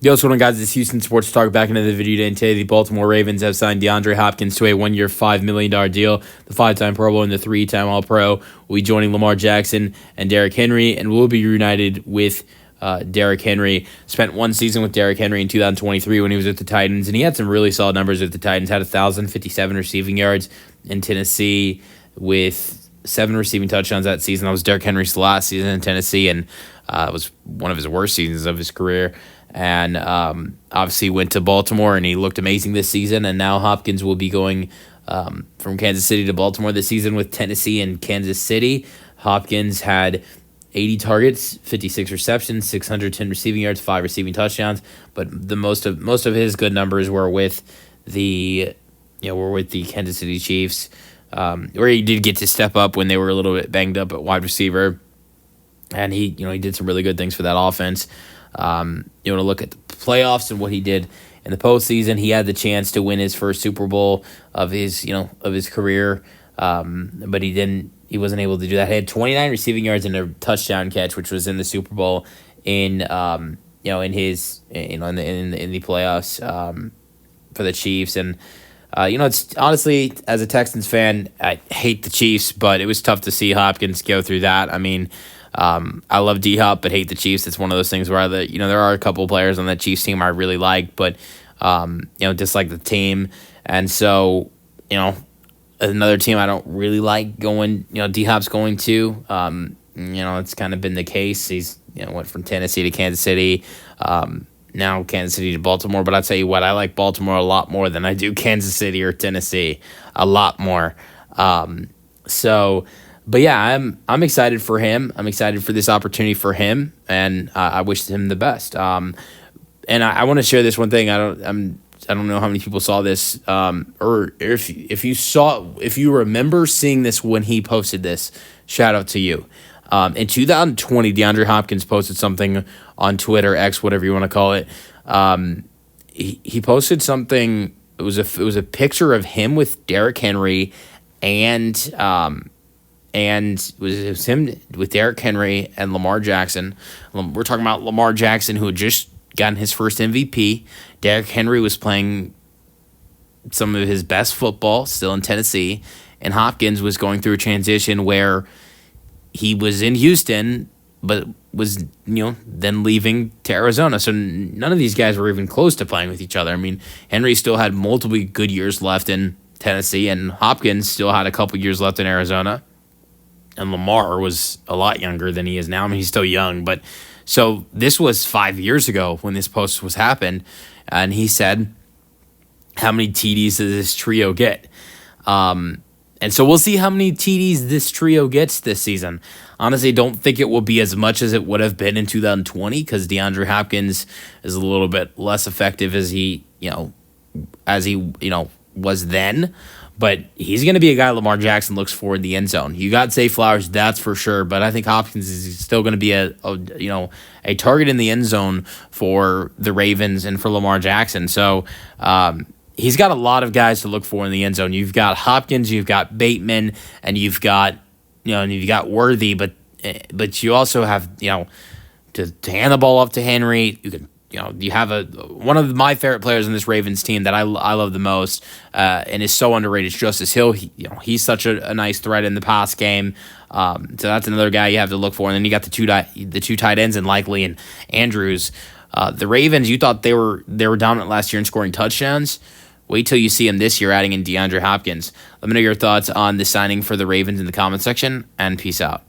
Yo, what's going on, guys? It's Houston Sports Talk back into the video today. The Baltimore Ravens have signed DeAndre Hopkins to a one-year, $5 million deal. The 5-time Pro Bowl and the 3-time All-Pro will be joining Lamar Jackson and Derrick Henry, and will be reunited with Derrick Henry. Spent one season with Derrick Henry in 2023 when he was with the Titans, and he had some really solid numbers with the Titans. Had 1,057 receiving yards in Tennessee with 7 receiving touchdowns that season. That was Derrick Henry's last season in Tennessee, and it was one of his worst seasons of his career. And obviously went to Baltimore, and he looked amazing this season. And now Hopkins will be going from Kansas City to Baltimore this season with Tennessee and Kansas City. Hopkins had 80 targets, 56 receptions, 610 receiving yards, 5 receiving touchdowns. But the most of his good numbers were with the Kansas City Chiefs, where he did get to step up when they were a little bit banged up at wide receiver, and he did some really good things for that offense. You want to look at the playoffs and what he did in the postseason. He had the chance to win his first Super Bowl of his career, but he didn't. He wasn't able to do that. He had 29 receiving yards and a touchdown catch, which was in the Super Bowl in the playoffs for the Chiefs. And it's honestly, as a Texans fan, I hate the Chiefs, but it was tough to see Hopkins go through that. I mean, I love D-Hop, but hate the Chiefs. It's one of those things where there are a couple of players on that Chiefs team I really like, but dislike the team. And so, another team I don't really like going, D-Hop's going to. It's kind of been the case. He's went from Tennessee to Kansas City, now Kansas City to Baltimore. But I'll tell you what, I like Baltimore a lot more than I do Kansas City or Tennessee, a lot more. But yeah, I'm excited for him. I'm excited for this opportunity for him, and I wish him the best. And I want to share this one thing. I don't know how many people saw this, or if you remember seeing this when he posted this. Shout out to you. In 2020, DeAndre Hopkins posted something on Twitter, X, whatever you want to call it. He posted something. It was a picture of him with Derrick Henry, and it was him with Derrick Henry and Lamar Jackson. We're talking about Lamar Jackson, who had just gotten his first MVP. Derrick Henry was playing some of his best football still in Tennessee, and Hopkins was going through a transition where he was in Houston, but was then leaving to Arizona. So none of these guys were even close to playing with each other. I mean, Henry still had multiple good years left in Tennessee, and Hopkins still had a couple years left in Arizona. And Lamar was a lot younger than he is now. I mean, he's still young, but so this was 5 years ago when this post was happened, and he said, "How many TDs does this trio get?" And so we'll see how many TDs this trio gets this season. Honestly, don't think it will be as much as it would have been in 2020, because DeAndre Hopkins is a little bit less effective as he was then. But he's going to be a guy Lamar Jackson looks for in the end zone. You got Zay Flowers, that's for sure. But I think Hopkins is still going to be a target in the end zone for the Ravens and for Lamar Jackson. So he's got a lot of guys to look for in the end zone. You've got Hopkins, you've got Bateman, and you've got Worthy. But you also have to hand the ball off to Henry. You have one of my favorite players in this Ravens team that I love the most, and is so underrated. Justice Hill. He's such a nice threat in the pass game. So that's another guy you have to look for. And then you got the two tight ends, and Likely and Andrews. The Ravens, you thought they were dominant last year in scoring touchdowns. Wait till you see him this year adding in DeAndre Hopkins. Let me know your thoughts on the signing for the Ravens in the comment section, and peace out.